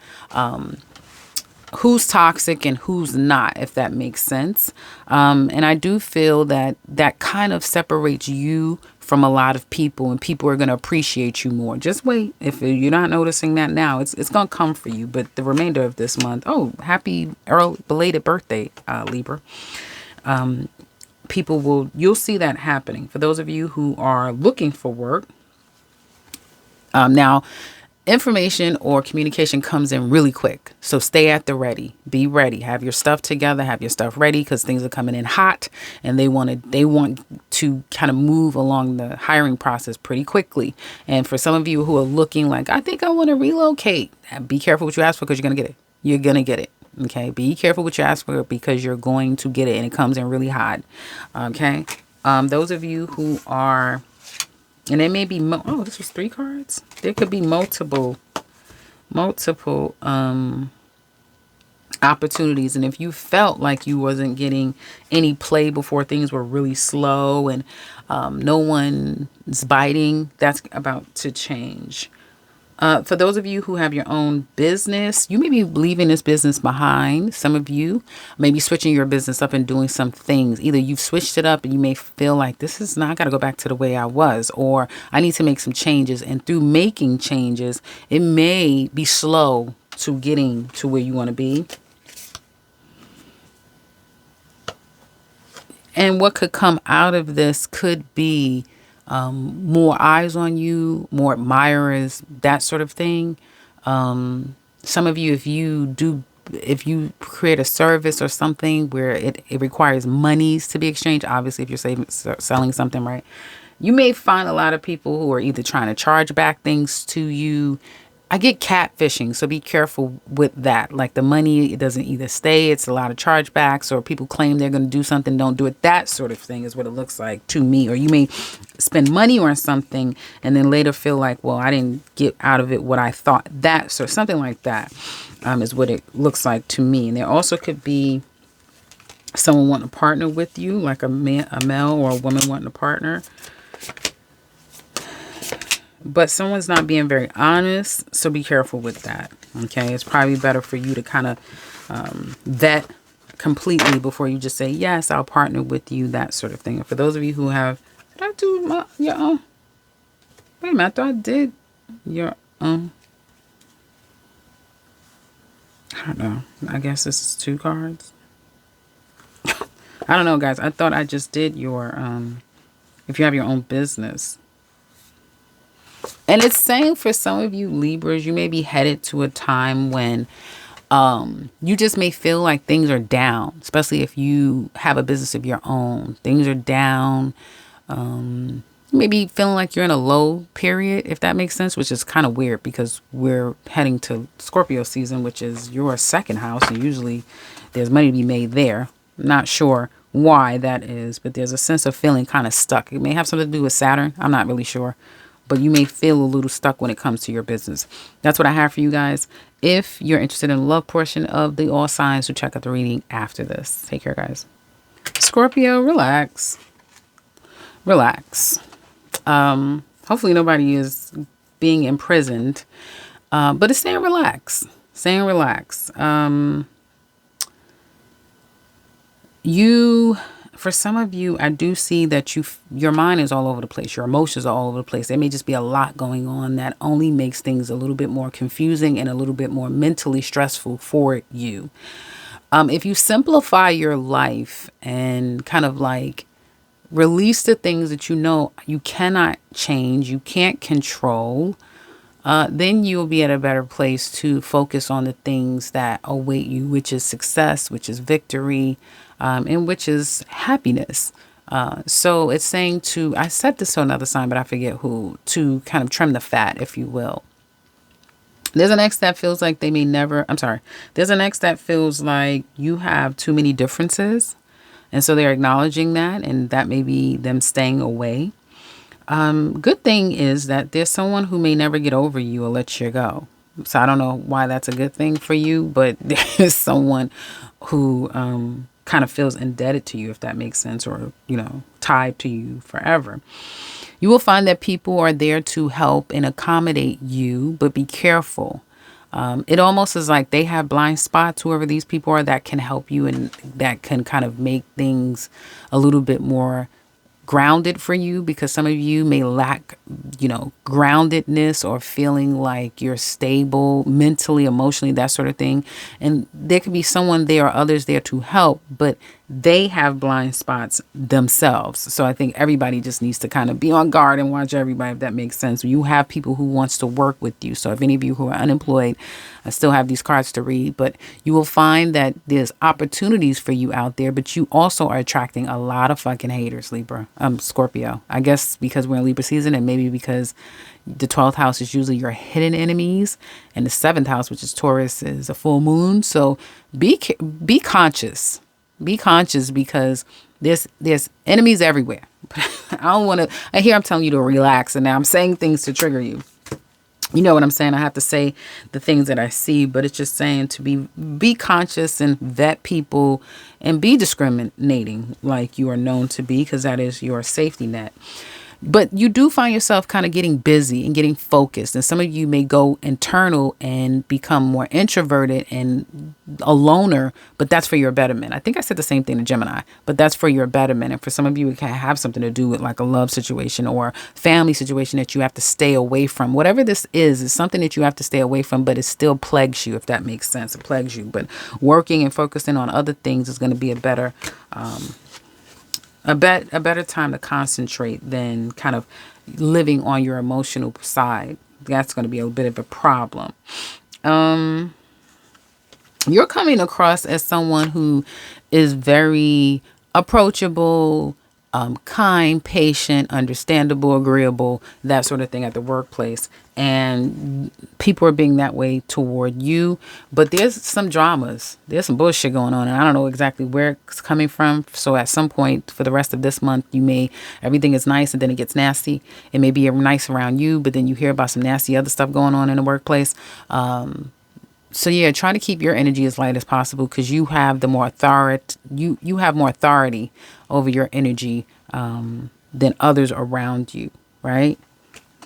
who's toxic and who's not, if that makes sense. And I do feel that that kind of separates you from a lot of people, and people are going to appreciate you more. Just wait. If you're not noticing that now, it's going to come for you. But the remainder of this month, oh, happy early belated birthday, Libra. You'll see that happening. For those of you who are looking for work, now, information or communication comes in really quick. So stay at the ready. Be ready. Have your stuff together. Have your stuff ready, because things are coming in hot, and they want to kind of move along the hiring process pretty quickly. And for some of you who are looking like, I think I want to relocate, be careful what you ask for, because you're going to get it. You're going to get it. Okay. Be careful what you ask for, because you're going to get it, and it comes in really hot. Okay. Those of you who are, and there may be, this was 3 cards. There could be multiple multiple opportunities, and if you felt like you wasn't getting any play before things were really slow and no one's biting, that's about to change. For those of you who have your own business, you may be leaving this business behind. Some of you may be switching your business up and doing some things. Either you've switched it up and you may feel like this is not, I got to go back to the way I was, or I need to make some changes. And through making changes, it may be slow to getting to where you want to be. And what could come out of this could be more eyes on you, more admirers, that sort of thing. Some of you, if you create a service or something where it requires monies to be exchanged, obviously if you're selling something, right, you may find a lot of people who are either trying to charge back things to you. I get catfishing, so be careful with that. Like the money, it doesn't either stay, it's a lot of chargebacks, or people claim they're going to do something, don't do it. That sort of thing is what it looks like to me. Or you may spend money on something and then later feel like, well, I didn't get out of it what I thought. That sort of something like that is what it looks like to me. And there also could be someone wanting to partner with you, like a male or a woman wanting to partner. But someone's not being very honest, so be careful with that, okay? It's probably better for you to kind of vet completely before you just say, yes, I'll partner with you, that sort of thing. And for those of you who have, did I do your own? Wait a minute, I thought I did your own. I don't know. I guess this is 2 cards. I don't know, guys. I thought I just did your, if you have your own business. And it's saying for some of you Libras, you may be headed to a time when you just may feel like things are down, especially if you have a business of your own. Things are down. You may be feeling like you're in a low period, if that makes sense, which is kind of weird because we're heading to Scorpio season, which is your second house. And usually there's money to be made there. Not sure why that is, but there's a sense of feeling kind of stuck. It may have something to do with Saturn. I'm not really sure. But you may feel a little stuck when it comes to your business. That's what I have for you guys. If you're interested in the love portion of the all signs, so check out the reading after this. Take care, guys. Scorpio, relax. Relax. Hopefully nobody is being imprisoned. But it's saying relax. Saying relax. For some of you, I do see that your mind is all over the place. Your emotions are all over the place. There may just be a lot going on that only makes things a little bit more confusing and a little bit more mentally stressful for you. If you simplify your life and kind of like release the things that you know you cannot change, you can't control, then you'll be at a better place to focus on the things that await you, which is success, which is victory, and which is happiness. So it's saying I said this to another sign, but I forget who, to kind of trim the fat, if you will. There's an ex that feels like there's an ex that feels like you have too many differences. And so they're acknowledging that, and that may be them staying away. Good thing is that there's someone who may never get over you or let you go. So I don't know why that's a good thing for you, but there's someone who kind of feels indebted to you, if that makes sense, or, tied to you forever. You will find that people are there to help and accommodate you, but be careful. It almost is like they have blind spots, whoever these people are, that can help you and that can kind of make things a little bit more grounded for you, because some of you may lack, groundedness or feeling like you're stable mentally, emotionally, that sort of thing. And there could be someone there or others there to help, but they have blind spots themselves. So I think everybody just needs to kind of be on guard and watch everybody, if that makes sense. You have people who wants to work with you. So if any of you who are unemployed, I still have these cards to read, but you will find that there's opportunities for you out there, but you also are attracting a lot of fucking haters, Scorpio. I guess because we're in Libra season, and maybe because the 12th house is usually your hidden enemies, and the 7th house, which is Taurus, is a full moon. So be conscious. Be conscious, because there's enemies everywhere. I don't want to. I hear I'm telling you to relax, and now I'm saying things to trigger you. You know what I'm saying? I have to say the things that I see, but it's just saying to be conscious and vet people and be discriminating like you are known to be, because that is your safety net. But you do find yourself kind of getting busy and getting focused. And some of you may go internal and become more introverted and a loner, but that's for your betterment. I think I said the same thing to Gemini, but that's for your betterment. And for some of you, it can have something to do with like a love situation or family situation that you have to stay away from. Whatever this is something that you have to stay away from, but it still plagues you, if that makes sense. It plagues you. But working and focusing on other things is going to be a better a better time to concentrate than kind of living on your emotional side. That's going to be a bit of a problem. You're coming across as someone who is very approachable, kind, patient, understandable, agreeable, that sort of thing at the workplace. And people are being that way toward you. But there's some dramas. There's some bullshit going on. And I don't know exactly where it's coming from. So at some point for the rest of this month, everything is nice and then it gets nasty. It may be nice around you, but then you hear about some nasty other stuff going on in the workplace. So yeah, try to keep your energy as light as possible, because you have the more authority. You have more authority over your energy than others around you, right?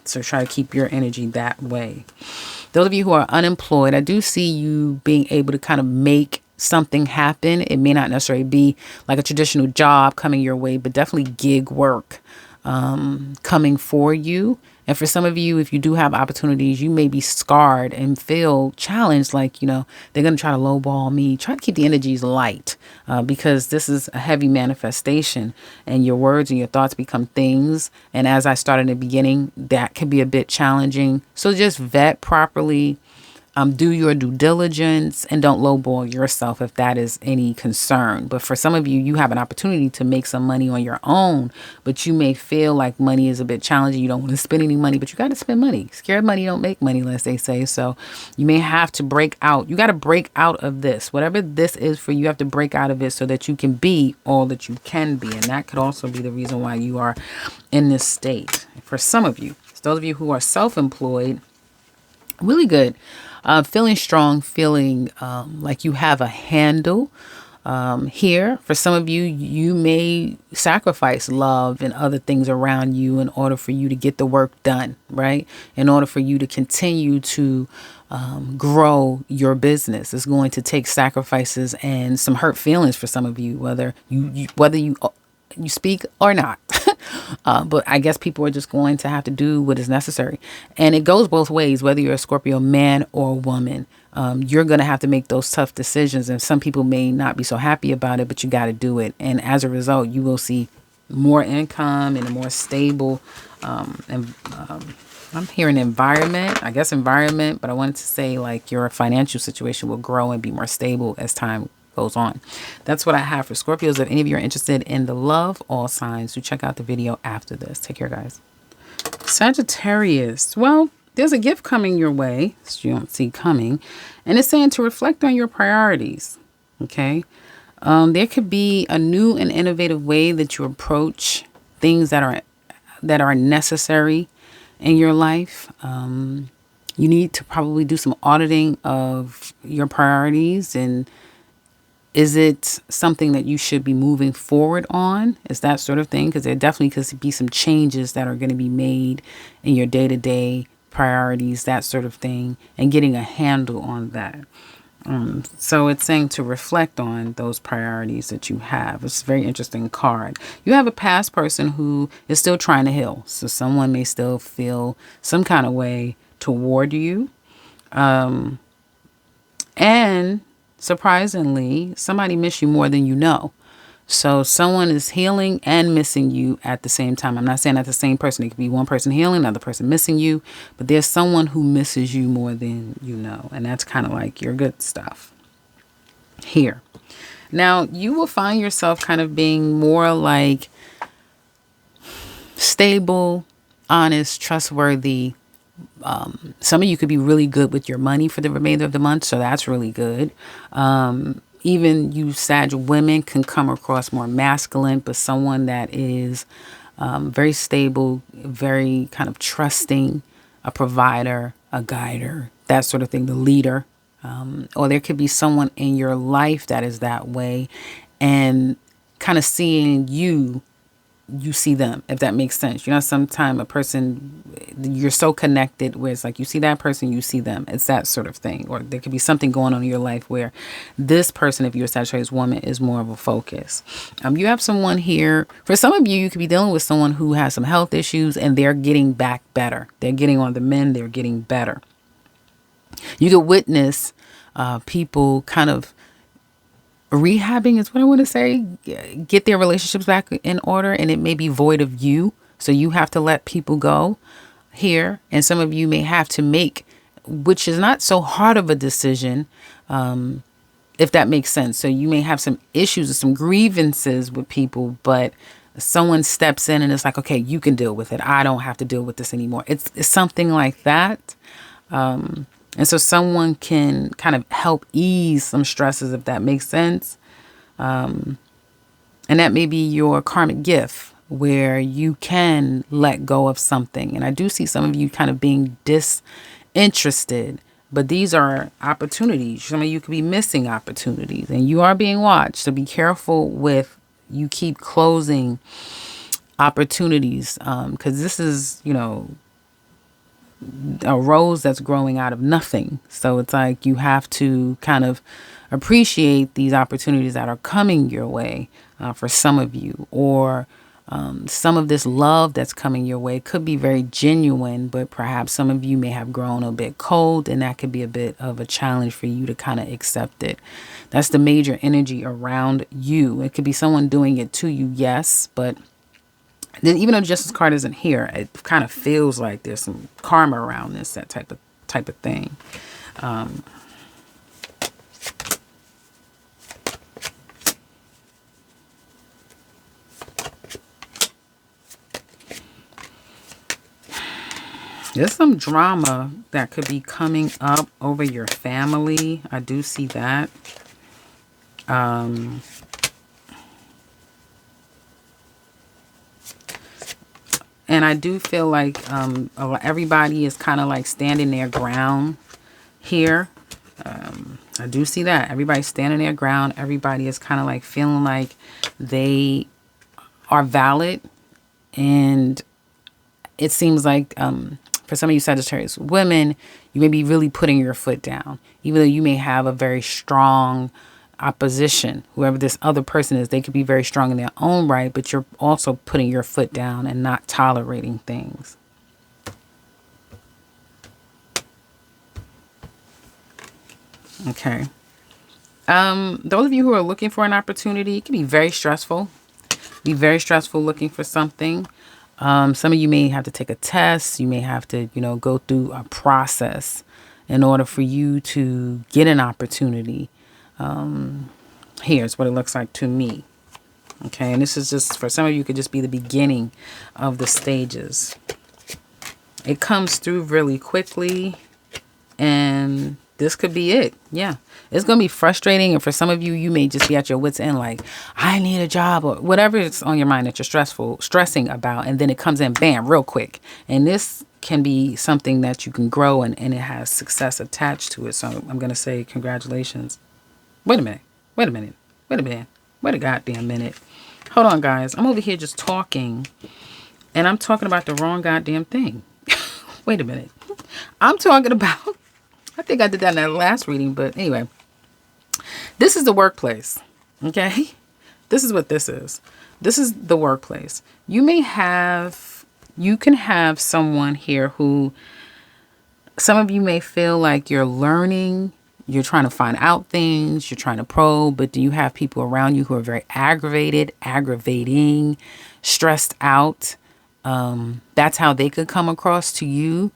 So try to keep your energy that way. Those of you who are unemployed, I do see you being able to kind of make something happen. It may not necessarily be like a traditional job coming your way, but definitely gig work coming for you. And for some of you, if you do have opportunities, you may be scarred and feel challenged, like, they're going to try to lowball me. Try to keep the energies light because this is a heavy manifestation, and your words and your thoughts become things. And as I started in the beginning, that can be a bit challenging. So just vet properly. Do your due diligence and don't lowball yourself if that is any concern. But for some of you, you have an opportunity to make some money on your own, but you may feel like money is a bit challenging. You don't want to spend any money, but you got to spend money. Scared money don't make money, as they say. So you may have to break out. You got to break out of this. Whatever this is for you, you have to break out of it so that you can be all that you can be. And that could also be the reason why you are in this state. For some of you, those of you who are self-employed, really good. Feeling strong, feeling like you have a handle here. For some of you, you may sacrifice love and other things around you in order for you to get the work done, right? In order for you to continue to grow your business. It's going to take sacrifices and some hurt feelings for some of you, whether you speak or not. But I guess people are just going to have to do what is necessary. And it goes both ways, whether you're a Scorpio man or woman. You're going to have to make those tough decisions. And some people may not be so happy about it, but you got to do it. And as a result, you will see more income and a more stable I'm hearing environment, but I wanted to say like your financial situation will grow and be more stable as time goes on. That's what I have for Scorpios. If any of you are interested in the love all signs, do check out the video after this. Take care, guys. Sagittarius. Well, there's a gift coming your way that you don't see coming, and it's saying to reflect on your priorities. Okay. There could be a new and innovative way that you approach things that are necessary in your life. You need to probably do some auditing of your priorities, and is it something that you should be moving forward on? Is that sort of thing? Because there definitely could be some changes that are going to be made in your day-to-day priorities, that sort of thing, and getting a handle on that. So it's saying to reflect on those priorities that you have. It's a very interesting card. You have a past person who is still trying to heal. So someone may still feel some kind of way toward you. And surprisingly, somebody miss you more than you know. So someone is healing and missing you at the same time. I'm not saying that the same person. It could be one person healing, another person missing you. But there's someone who misses you more than you know. And that's kind of like your good stuff here. Now, you will find yourself kind of being more like stable, honest, trustworthy. Some of you could be really good with your money for the remainder of the month. So that's really good. Even you Sag women can come across more masculine, but someone that is very stable, very kind of trusting, a provider, a guider, that sort of thing, the leader. Or there could be someone in your life that is that way, and kind of seeing you see them, if that makes sense. You know, sometimes a person, you're so connected where it's like you see that person, you see them. It's that sort of thing. Or there could be something going on in your life where this person, if you're a Sagittarius woman, is more of a focus. You have someone here. For some of you, you could be dealing with someone who has some health issues and they're getting back better. They're getting on the mend. They're getting better. You could witness people kind of rehabbing is what I want to say, get their relationships back in order, and it may be void of you. So you have to let people go here. And some of you may have to make, which is not so hard of a decision, if that makes sense. So you may have some issues or some grievances with people, but someone steps in and it's like, okay, you can deal with it. I don't have to deal with this anymore. It's something like that. And so someone can kind of help ease some stresses, if that makes sense. And that may be your karmic gift where you can let go of something. And I do see some of you kind of being disinterested, but these are opportunities. Some of you could be missing opportunities and you are being watched. So be careful with, you keep closing opportunities, because this is, you know, a rose that's growing out of nothing. So it's like you have to kind of appreciate these opportunities that are coming your way, for some of you, or some of this love that's coming your way could be very genuine, but perhaps some of you may have grown a bit cold, and that could be a bit of a challenge for you to kind of accept it. That's the major energy around you. It could be someone doing it to you, yes, but then even though the Justice card isn't here, it kind of feels like there's some karma around this, that type of thing. There's some drama that could be coming up over your family. I do see that. And I do feel like everybody is kind of like standing their ground here. I do see that. Everybody's standing their ground. Everybody is kind of like feeling like they are valid. And it seems like for some of you Sagittarius women, you may be really putting your foot down. Even though you may have a very strong opposition, whoever this other person is, they could be very strong in their own right, but you're also putting your foot down and not tolerating things. Okay. Those of you who are looking for an opportunity, it can be very stressful. Be very stressful looking for something. Some of you may have to take a test. You may have to, you know, go through a process in order for you to get an opportunity. Here's what it looks like to me. Okay, and this is just, for some of you, could just be the beginning of the stages. It comes through really quickly, and this could be it. Yeah, it's going to be frustrating, and for some of you, you may just be at your wit's end, like, I need a job, or whatever is on your mind that you're stressing about, and then it comes in, bam, real quick. And this can be something that you can grow, and it has success attached to it. So I'm going to say congratulations. Wait a minute. Wait a goddamn minute. Hold on, guys. I'm over here just talking, and I'm talking about the wrong goddamn thing. Wait a minute. I'm talking about, I think I did that in that last reading, but anyway. This is the workplace, okay? This is what this is. This is the workplace. You can have someone here who, some of you may feel like you're learning. You're trying to find out things, you're trying to probe, but do you have people around you who are very aggravating, stressed out? That's how they could come across to you.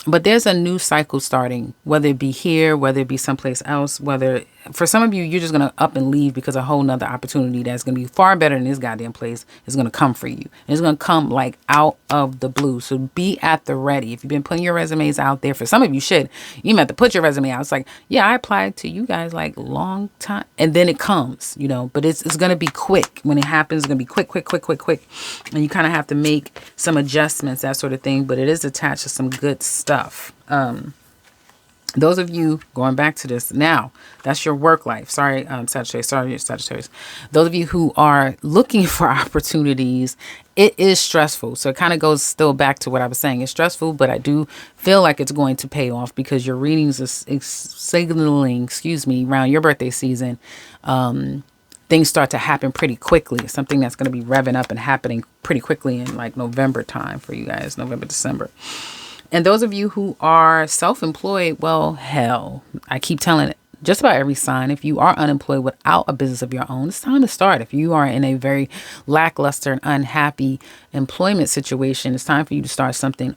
But there's a new cycle starting, whether it be here, whether it be someplace else, whether for some of you, you're just going to up and leave because a whole nother opportunity that's going to be far better than this goddamn place is going to come for you. And it's going to come like out of the blue. So be at the ready. If you've been putting your resumes out there, for some of you should, you might have to put your resume out. It's like, yeah, I applied to you guys like long time. And then it comes, you know, but it's going to be quick. When it happens, it's going to be quick, quick, quick, quick, quick. And you kind of have to make some adjustments, that sort of thing. But it is attached to some good stuff. Those of you, going back to this now, that's your work life. Sorry, Sagittarius. Those of you who are looking for opportunities, it is stressful. So it kind of goes still back to what I was saying. It's stressful, but I do feel like it's going to pay off because your readings is signaling, around your birthday season. Things start to happen pretty quickly. Something that's going to be revving up and happening pretty quickly in like November time for you guys, November, December. And those of you who are self-employed, well, hell, I keep telling it, just about every sign, if you are unemployed without a business of your own, it's time to start. If you are in a very lackluster and unhappy employment situation, it's time for you to start something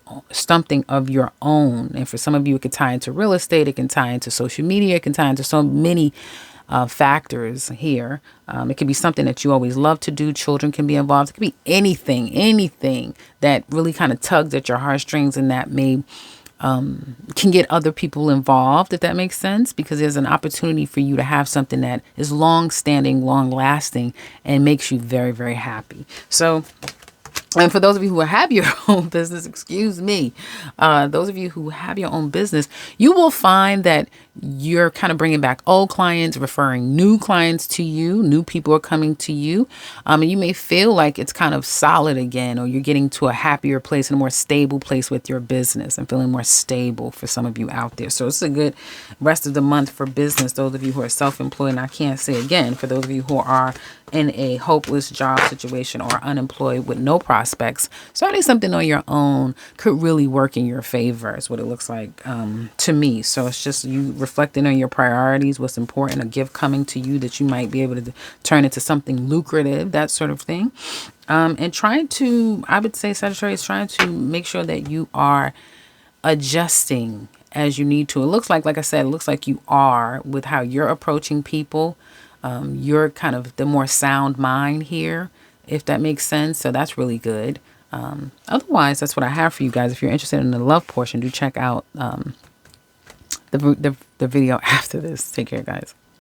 of your own. And for some of you, it can tie into real estate, it can tie into social media, it can tie into so many factors here. It could be something that you always love to do. Children can be involved. It could be anything that really kind of tugs at your heartstrings and that may can get other people involved, if that makes sense, because there's an opportunity for you to have something that is long standing, long lasting, and makes you very, very happy. So, and for those of you who have your own business, those of you who have your own business, you will find that you're kind of bringing back old clients, referring new clients to you. New people are coming to you. And you may feel like it's kind of solid again, or you're getting to a happier place and a more stable place with your business and feeling more stable for some of you out there. So it's a good rest of the month for business. Those of you who are self-employed, and I can't say again, for those of you who are in a hopeless job situation or unemployed with no prospects, starting something on your own could really work in your favor, is what it looks like to me. So it's just you reflecting on your priorities, what's important, a gift coming to you that you might be able to turn into something lucrative, that sort of thing. And trying to, I would say, Sagittarius, trying to make sure that you are adjusting as you need to. It looks like I said, it looks like you are with how you're approaching people. You're kind of the more sound mind here, if that makes sense. So that's really good. Otherwise, that's what I have for you guys. If you're interested in the love portion, do check out the video after this. Take care, guys.